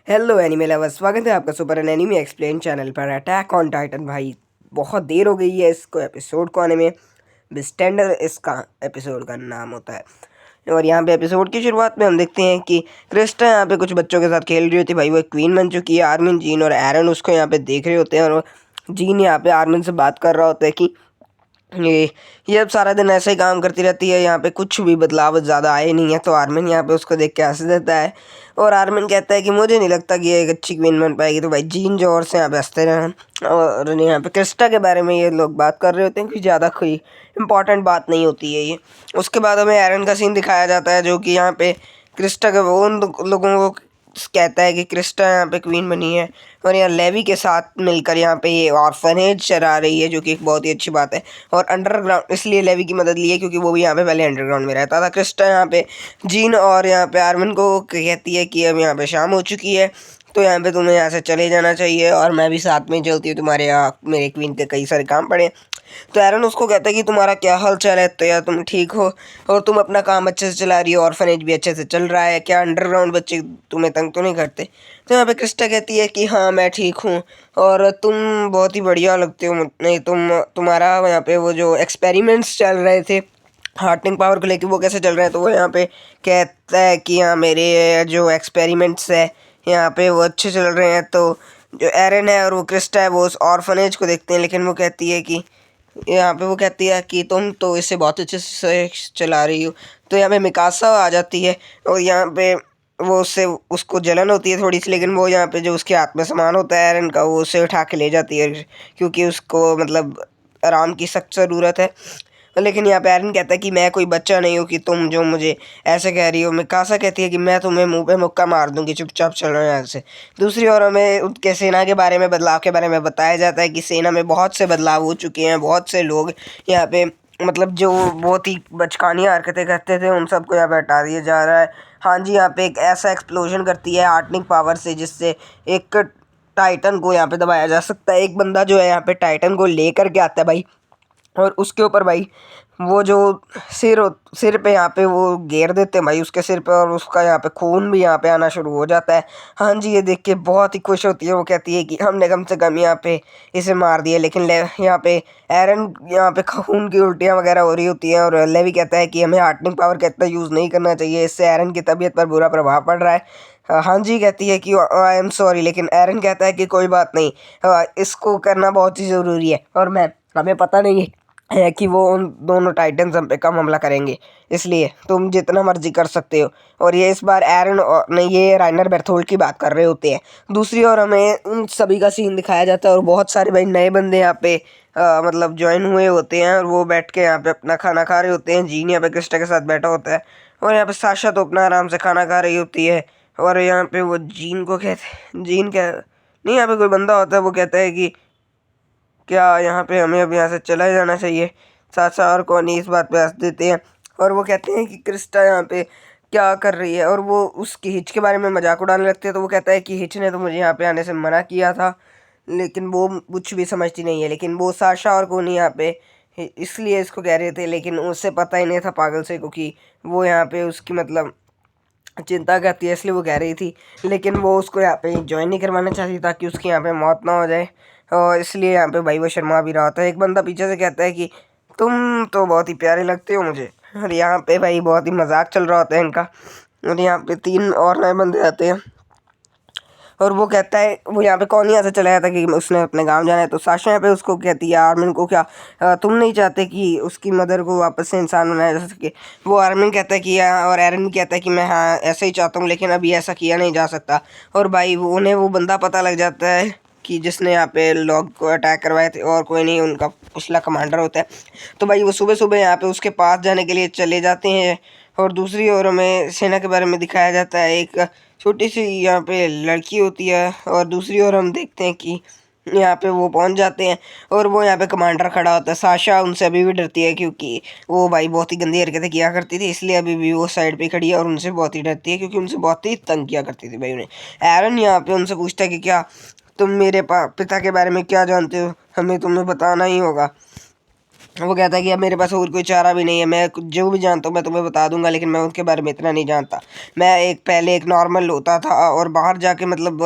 Hello anime lovers, स्वागत है आपका सुपर एनिमे एक्सप्लेन चैनल पर। अटैक ऑन टाइटन भाई बहुत देर हो गई है इसको एपिसोड को आने में। बिस्टेंडर इसका एपिसोड का नाम होता है। और यहाँ पे एपिसोड की शुरुआत में हम देखते हैं कि क्रिस्टा यहाँ पे कुछ बच्चों के साथ खेल रही होती है। भाई वो एक क्वीन बन चुकी है। आर्मिन, जीन और एरन उसको यहाँ पे देख रहे होते हैं और जीन यहाँ पे आर्मिन से बात कर रहा होता है कि ये अब सारा दिन ऐसे ही काम करती रहती है, यहाँ पे कुछ भी बदलाव ज़्यादा आए नहीं है। तो आर्मिन यहाँ पे उसको देख के हंस देता है और आर्मिन कहता है कि मुझे नहीं लगता कि ये एक अच्छी क्वीन बन पाएगी। तो भाई जीन जोर से यहाँ पे हंसते रहे और यहाँ पे क्रिस्टा के बारे में ये लोग बात कर रहे होते हैं कि ज़्यादा कोई इंपॉर्टेंट बात नहीं होती है ये। उसके बाद हमें एरन का सीन दिखाया जाता है जो कि यहाँ पे क्रिस्टा के उन लोगों को कहता है कि क्रिस्टा यहाँ पे क्वीन बनी है और यहाँ लेवी के साथ मिलकर यहाँ पे ये ऑर्फनेज चला रही है, जो कि एक बहुत ही अच्छी बात है। और अंडरग्राउंड इसलिए लेवी की मदद ली है क्योंकि वो भी यहाँ पे पहले अंडरग्राउंड में रहता था। क्रिस्टा यहाँ पे जीन और यहाँ पे आर्मिन को कहती है कि अब यहाँ पे शाम हो चुकी है, तो यहाँ पे तुम्हें यहाँ से चले जाना चाहिए और मैं भी साथ में चलती हूँ, तुम्हारे यहाँ मेरे क्वीन के कई सारे काम पड़े। तो एरन उसको कहता है कि तुम्हारा क्या हाल चाल है, तो यार तुम ठीक हो और तुम अपना काम अच्छे से चला रही हो, ऑर्फनेज भी अच्छे से चल रहा है, क्या अंडरग्राउंड बच्चे तुम्हें तंग तो नहीं करते। तो यहाँ पे क्रिस्टा कहती है कि हाँ मैं ठीक हूँ और तुम बहुत ही बढ़िया लगते हो। नहीं तुम्हारा यहाँ पे वो जो एक्सपेरिमेंट्स चल रहे थे हार्टनिंग पावर को लेके वो कैसे चल रहे हैं। तो वो यहाँ पे कहता है कि हाँ मेरे जो एक्सपेरिमेंट्स है यहाँ पे वो अच्छे चल रहे हैं। तो जो एरन है और वो क्रिस्टा है वो उस ऑर्फनेज को देखते हैं, लेकिन वो कहती है कि यहाँ पे वो कहती है कि तुम तो इसे बहुत अच्छे से चला रही हो। तो यहाँ पे मिकासा आ जाती है और यहाँ पे वो उससे उसको जलन होती है थोड़ी सी, लेकिन वो यहाँ पे जो उसके हाथ में सामान होता है एरन का वो उसे उठा के ले जाती है क्योंकि उसको मतलब आराम की सख्त ज़रूरत है। लेकिन यहाँ पे एरन कहता है कि मैं कोई बच्चा नहीं हूँ कि तुम जो मुझे ऐसे कह रही हो। मिकासा कहती है कि मैं तुम्हें मुंह पे मुक्का मार दूंगी, चुपचाप चलो यहाँ से। दूसरी ओर हमें उनके सेना के बारे में, बदलाव के बारे में बताया जाता है कि सेना में बहुत से बदलाव हो चुके हैं। बहुत से लोग यहाँ पे मतलब जो बहुत ही बचकानी हरकतें करते थे उन सबको यहाँ पे हटा दिया जा रहा है। हाँ जी, यहाँ पे एक ऐसा एक्सप्लोजन करती है हार्टनिंग पावर से जिससे एक टाइटन को यहाँ पे दबाया जा सकता है। एक बंदा जो है यहाँ पे टाइटन को लेकर के आता है भाई, और उसके ऊपर भाई वो जो सिर पे यहाँ पे वो घेर देते हैं भाई उसके सिर पे, और उसका यहाँ पे खून भी यहाँ पे आना शुरू हो जाता है। हाँ जी, ये देख के बहुत ही खुश होती है। वो कहती है कि हमने कम से कम यहाँ पे इसे मार दिया। लेकिन यहाँ पे एरन यहाँ पे खून की उल्टियाँ वगैरह हो रही होती हैं और लेवी कहता है कि हमें हार्टनिंग पावर का इतना यूज़ नहीं करना चाहिए, इससे एरन की तबीयत पर बुरा प्रभाव पड़ रहा है। हाँ जी कहती है कि आई एम सॉरी, लेकिन एरन कहता है कि कोई बात नहीं, इसको करना बहुत ही ज़रूरी है और हमें पता नहीं है कि वो उन दोनों टाइटन्स हम पे कम हमला करेंगे, इसलिए तुम जितना मर्जी कर सकते हो। और ये इस बार एरन और नहीं, ये राइनर बेर्थोल्ड की बात कर रहे होते हैं। दूसरी ओर हमें उन सभी का सीन दिखाया जाता है और बहुत सारे भाई नए बंदे यहाँ पे मतलब ज्वाइन हुए होते हैं और वो बैठ के यहाँ पे अपना खाना खा रहे होते हैं। जीन यहाँ पे क्रिस्टा के साथ बैठा होता है और यहाँ पे साशा तो अपना आराम से खाना खा रही होती है। और यहाँ पे वो जीन को कहते, जीन क्या नहीं, यहाँ पे कोई बंदा होता है वो कहता है कि क्या यहाँ पे हमें अब यहाँ से चला जाना चाहिए। सासा और कॉनी इस बात पे हंस देते हैं और वो कहते हैं कि क्रिस्टा यहाँ पे क्या कर रही है, और वो उसकी हिच के बारे में मजाक उड़ाने लगते हैं। तो वो कहता है कि हिच ने तो मुझे यहाँ पे आने से मना किया था, लेकिन वो कुछ भी समझती नहीं है। लेकिन वो साशा और कॉनी यहाँ पे इसलिए इसको कह रहे थे, लेकिन उसे पता ही नहीं था पागल से, क्योंकि वो यहाँ पे उसकी मतलब चिंता करती है इसलिए वो कह रही थी। लेकिन वो उसको यहाँ पे ज्वाइन नहीं करवाना चाहती ताकि उसकी यहाँ पे मौत ना हो जाए, और इसलिए यहाँ पे भाई वो शर्मा भी रहा होता है। एक बंदा पीछे से कहता है कि तुम तो बहुत ही प्यारे लगते हो मुझे। और यहाँ पे भाई बहुत ही मजाक चल रहा होता है इनका। और यहाँ पे 3 और नए बंदे आते हैं और वो कहता है, वो यहाँ पे कौन यहाँ से चला जाता कि उसने अपने गांव जाना है। तो साशा यहाँ पे उसको कहती है आर्मिन को, क्या तुम नहीं चाहते कि उसकी मदर को वापस से इंसान बनाया जा सके। वो आर्मिन कहता है कि हाँ, और एरन भी कहता है कि मैं हाँ ऐसा ही चाहता हूँ, लेकिन अभी ऐसा किया नहीं जा सकता। और भाई उन्हें वो बंदा पता लग जाता है कि जिसने यहाँ पे लॉग को अटैक करवाए थे, और कोई नहीं उनका पिछला कमांडर होता है। तो भाई वो सुबह सुबह यहाँ पे उसके पास जाने के लिए चले जाते हैं। और दूसरी ओर हमें सेना के बारे में दिखाया जाता है। एक छोटी सी यहाँ पे लड़की होती है और दूसरी ओर हम देखते हैं कि यहाँ पे वो पहुँच जाते हैं और वो यहाँ पे कमांडर खड़ा होता है। साशा उनसे अभी भी डरती है क्योंकि वो भाई बहुत ही गंदी हरकतें किया करती थी, इसलिए अभी भी वो साइड पे खड़ी है और उनसे बहुत ही डरती है क्योंकि उनसे बहुत ही तंग किया करती थी भाई उन्हें। एरन यहाँ पे उनसे पूछता है कि क्या तुम मेरे पिता के बारे में क्या जानते हो, हमें तुम्हें बताना ही होगा। वो कहता है कि अब मेरे पास और कोई चारा भी नहीं है, मैं जो भी जानता हूँ मैं तुम्हें बता दूंगा, लेकिन मैं उनके बारे में इतना नहीं जानता। मैं पहले एक नॉर्मल होता था और बाहर जाके मतलब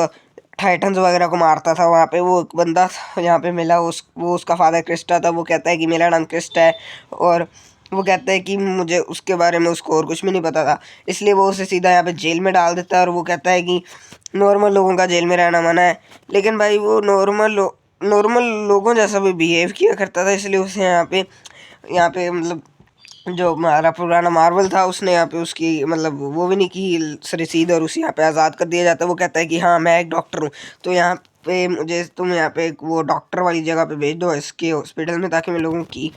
टाइटन्स वगैरह को मारता था। वहाँ पे वो एक बंदा यहाँ पे मिला, वो उसका फादर क्रिस्टा था। वो कहता है कि मेरा नाम क्रिस्टा है, और वो कहता है कि मुझे उसके बारे में उसको और कुछ भी नहीं पता था, इसलिए वो उसे सीधा यहाँ पे जेल में डाल देता है। और वो कहता है कि नॉर्मल लोगों का जेल में रहना मना है, लेकिन भाई वो नॉर्मल लोगों जैसा भी बिहेव किया करता था, इसलिए उसे यहाँ पे मतलब जो हमारा पुराना मार्वल था उसने यहाँ पे उसकी मतलब वो भी नहीं की रसीद, और उसे यहाँ पे आज़ाद कर दिया जाता है। वो कहता है कि हाँ मैं एक डॉक्टर हूँ, तो यहाँ पे मुझे तुम यहाँ पे वो डॉक्टर वाली जगह पे भेज दो, इसके हॉस्पिटल में, ताकि मैं लोगों की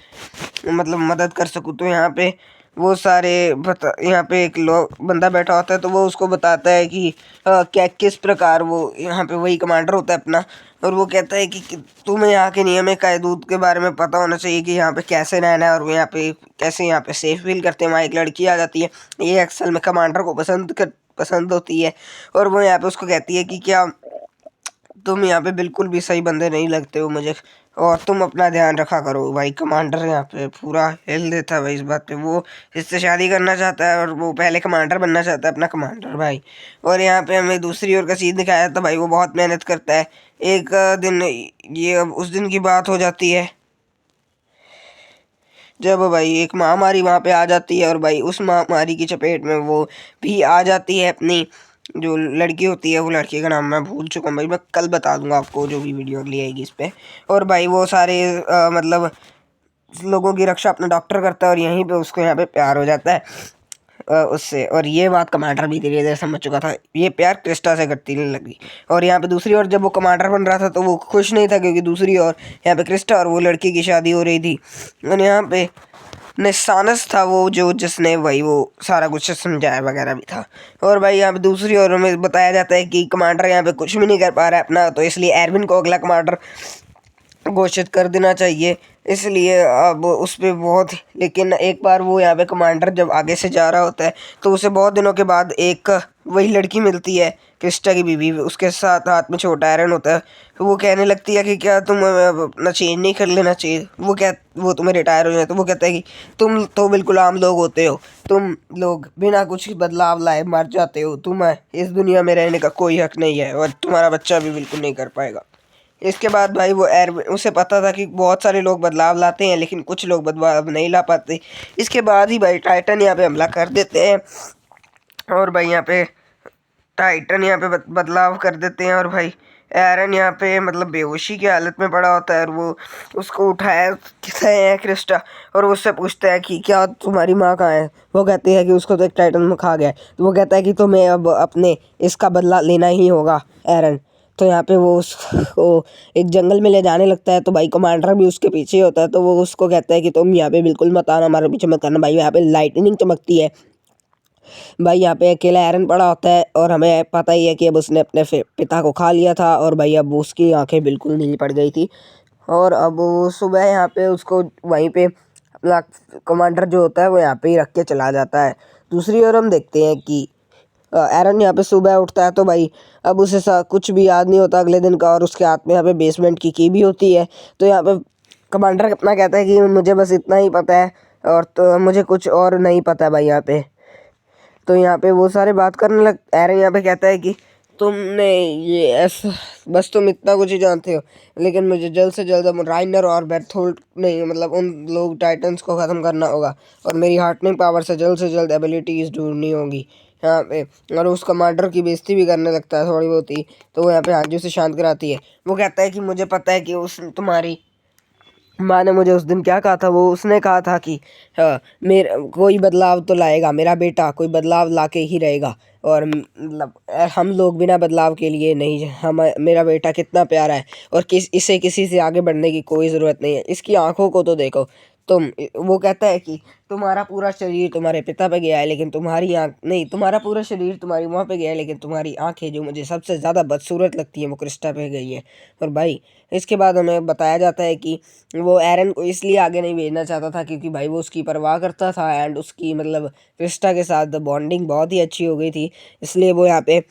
मतलब मदद कर सकूँ। तो यहाँ पे वो सारे यहाँ पे एक बंदा बैठा होता है, तो वो उसको बताता है कि क्या किस प्रकार वो यहाँ पे वही कमांडर होता है अपना। और वो कहता है कि तुम्हें यहाँ के नियम कायदूत के बारे में पता होना चाहिए कि यहाँ पे कैसे रहना है, और वो यहाँ पे कैसे यहाँ पे सेफ फील करते हैं। वहाँ एक लड़की आ जाती है, ये अक्सर में कमांडर को पसंद होती है, और वो यहाँ पे उसको कहती है कि क्या तुम यहाँ पे बिल्कुल भी सही बंदे नहीं लगते हो मुझे, और तुम अपना ध्यान रखा करो। भाई कमांडर यहाँ पे पूरा हिल देता है भाई इस बात पे। वो इससे शादी करना चाहता है, और वो पहले कमांडर बनना चाहता है अपना कमांडर भाई। और यहाँ पे हमें दूसरी ओर का सीन दिखाया था भाई, वो बहुत मेहनत करता है। एक दिन ये अब उस दिन की बात हो जाती है जब भाई एक महामारी वहाँ पे आ जाती है, और भाई उस महामारी की चपेट में वो भी आ जाती है। अपनी जो लड़की होती है, वो लड़की का नाम मैं भूल चुका हूँ भाई, मैं कल बता दूंगा आपको जो भी वीडियो अगली आएगी इस पे। और भाई वो सारे मतलब लोगों की रक्षा अपना डॉक्टर करता है, और यहीं पे उसको यहाँ पे प्यार हो जाता है उससे। और ये बात कमांडर भी धीरे धीरे समझ चुका था, ये प्यार क्रिस्टा से करती नहीं लगी। और यहाँ पे दूसरी ओर जब वो कमांडर बन रहा था तो वो खुश नहीं था, क्योंकि दूसरी ओर यहाँ पे क्रिस्टा और वो लड़की की शादी हो रही थी। और यहाँ पे निसानस था वो जो जिसने वही वो सारा कुछ समझाया वगैरह भी था। और भाई यहाँ पे दूसरी ओर में बताया जाता है कि कमांडर यहाँ पे कुछ भी नहीं कर पा रहा है अपना, तो इसलिए एरविन को अगला कमांडर घोषित कर देना चाहिए। इसलिए अब उस पर बहुत, लेकिन एक बार वो यहाँ पे कमांडर जब आगे से जा रहा होता है, तो उसे बहुत दिनों के बाद एक वही लड़की मिलती है, क्रिस्टा की बीवी। उसके साथ हाथ में छोटा आयरन होता है। तो वो कहने लगती है कि क्या तुम अपना चेंज नहीं कर लेना चाहिए। वो तुम्हें रिटायर हो जाए, तो वो कहता है कि तुम तो बिल्कुल आम लोग होते हो, तुम लोग बिना कुछ बदलाव लाए मर जाते हो, तुम्हें इस दुनिया में रहने का कोई हक नहीं है, और तुम्हारा बच्चा भी बिल्कुल नहीं कर पाएगा। इसके बाद भाई वो उसे पता था कि बहुत सारे लोग बदलाव लाते हैं, लेकिन कुछ लोग बदलाव नहीं ला पाते। इसके बाद ही भाई टाइटन यहाँ पे हमला कर देते हैं, और भाई यहाँ पे टाइटन यहाँ पे बदलाव कर देते हैं। और भाई एरन यहाँ पे मतलब बेहोशी की हालत में पड़ा होता है, और वो उसको उठाया है क्रिस्टा, और वो उससे पूछता है कि क्या तुम्हारी माँ कहाँ है। वो कहती है कि उसको तो एक टाइटन में खा गया है। तो वो कहता है कि तुम्हें अब अपने इसका बदला लेना ही होगा एरन। तो यहाँ पे वो उसको एक जंगल में ले जाने लगता है, तो भाई कमांडर भी उसके पीछे होता है। तो वो उसको कहता है कि तुम यहाँ पे बिल्कुल मत आना, हमारे पीछे मत करना। भाई यहाँ पे लाइटनिंग चमकती है। भाई यहाँ पे अकेला एरन पड़ा होता है, और हमें पता ही है कि अब उसने अपने पिता को खा लिया था, और भाई अब उसकी आंखें बिल्कुल नीली पड़ गई थी। और अब वो सुबह यहाँ पे उसको वहीं पे अपना कमांडर जो होता है वो यहाँ पे ही रख के चला जाता है। दूसरी ओर हम देखते हैं कि एरन यहाँ पे सुबह उठता है, तो भाई अब उसे कुछ भी याद नहीं होता अगले दिन का, और उसके हाथ में यहाँ पे बेसमेंट की भी होती है। तो यहाँ पे कमांडर अपना कहता है कि मुझे बस इतना ही पता है, और तो मुझे कुछ और नहीं पता है भाई यहाँ पे। तो यहाँ पे वो सारे बात करने लग एरन यहाँ पे कहता है कि तुमने ये ऐसा बस तुम इतना कुछ ही जानते हो, लेकिन मुझे जल्द से जल्द अब राइनर और बेर्थोल्ट नहीं मतलब उन लोग टाइटन्स को ख़त्म करना होगा, और मेरी हार्टनिंग पावर से जल्द एबिलिटीज़ ढूंढनी होगी यहाँ पे। और उस कमांडर की बेइज्जती भी करने लगता है थोड़ी बहुत ही। तो वो यहाँ पे हाजिर से शांत कराती है। वो कहता है कि मुझे पता है कि उस तुम्हारी माँ ने मुझे उस दिन क्या कहा था। वो उसने कहा था कि मेरा कोई बदलाव तो लाएगा, मेरा बेटा कोई बदलाव ला के ही रहेगा, और मतलब हम लोग बिना बदलाव के लिए नहीं। हम मेरा बेटा कितना प्यारा है, और इसे किसी से आगे बढ़ने की कोई ज़रूरत नहीं है। इसकी आंखों को तो देखो तुम। वो कहता है कि तुम्हारा पूरा शरीर तुम्हारे पिता पे गया है, लेकिन तुम्हारी आँख नहीं, तुम्हारा पूरा शरीर तुम्हारी माँ पे गया है, लेकिन तुम्हारी आंखें जो मुझे सबसे ज़्यादा बदसूरत लगती है वो क्रिस्टा पे गई है। और भाई इसके बाद हमें बताया जाता है कि वो एरन को इसलिए आगे नहीं भेजना चाहता था, क्योंकि भाई वो उसकी परवाह करता था, एंड उसकी मतलब क्रिस्टा के साथ बॉन्डिंग बहुत ही अच्छी हो गई थी। इसलिए वो यहाँ पे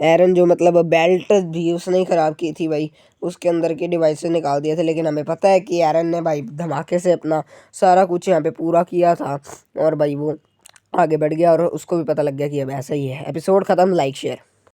एरन जो मतलब बेल्ट भी उसने ही ख़राब की थी भाई, उसके अंदर के डिवाइसेस निकाल दिए थे, लेकिन हमें पता है कि एरन ने भाई धमाके से अपना सारा कुछ यहाँ पे पूरा किया था और भाई वो आगे बढ़ गया और उसको भी पता लग गया कि अब ऐसा ही है। एपिसोड ख़त्म। Like share.